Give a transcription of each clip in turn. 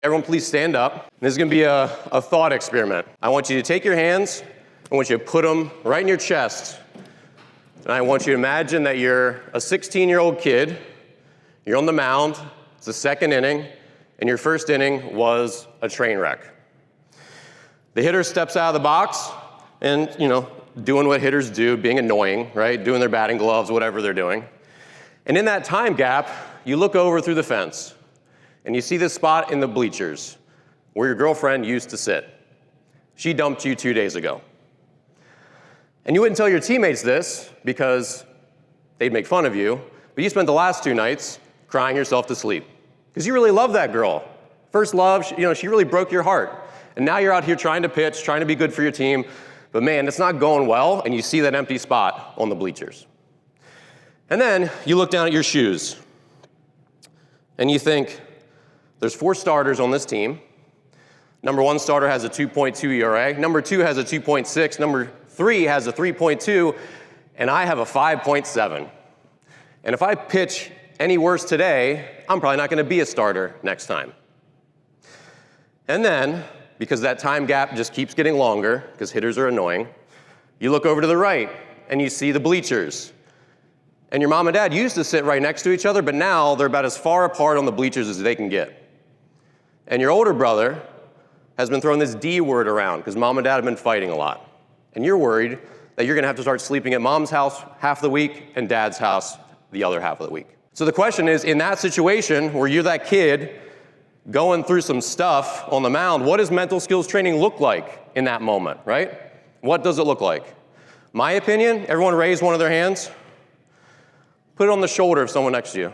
Everyone please stand up. This is gonna be a thought experiment. I want you to take your hands, I want you to put them right in your chest. And I want you to imagine that you're a 16-year-old kid, you're on the mound, it's the second inning, and your first inning was a train wreck. The hitter steps out of the box and, doing what hitters do, being annoying, right? Doing their batting gloves, whatever they're doing. And in that time gap, you look over through the fence and you see this spot in the bleachers where your girlfriend used to sit. She dumped you 2 days ago. And you wouldn't tell your teammates this because they'd make fun of you, but you spent the last 2 nights crying yourself to sleep because you really love that girl. First love, she really broke your heart. And now you're out here trying to pitch, trying to be good for your team, but man, it's not going well, and you see that empty spot on the bleachers. And then you look down at your shoes, and you think, there's 4 starters on this team. Number 1 starter has a 2.2 ERA, number 2 has a 2.6, number 3 has a 3.2, and I have a 5.7. And if I pitch any worse today, I'm probably not gonna be a starter next time. And then, because that time gap just keeps getting longer, because hitters are annoying, you look over to the right and you see the bleachers. And your mom and dad used to sit right next to each other, but now they're about as far apart on the bleachers as they can get. And your older brother has been throwing this D word around because mom and dad have been fighting a lot. And you're worried that you're gonna have to start sleeping at mom's house half the week and dad's house the other half of the week. So the question is, in that situation where you're that kid going through some stuff on the mound, what does mental skills training look like in that moment, right? What does it look like? My opinion, everyone raise one of their hands. Put it on the shoulder of someone next to you.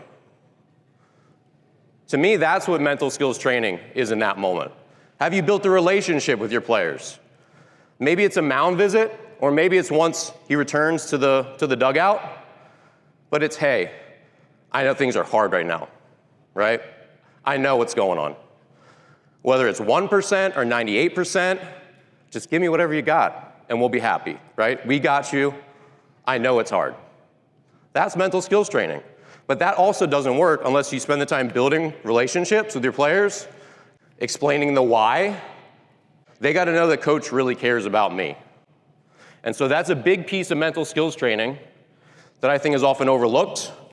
To me, that's what mental skills training is in that moment. Have you built a relationship with your players? Maybe it's a mound visit, or maybe it's once he returns to the dugout, but it's, hey, I know things are hard right now, right? I know what's going on. Whether it's 1% or 98%, just give me whatever you got and we'll be happy, right? We got you. I know it's hard. That's mental skills training. But that also doesn't work unless you spend the time building relationships with your players, explaining the why. They got to know that coach really cares about me. And so that's a big piece of mental skills training that I think is often overlooked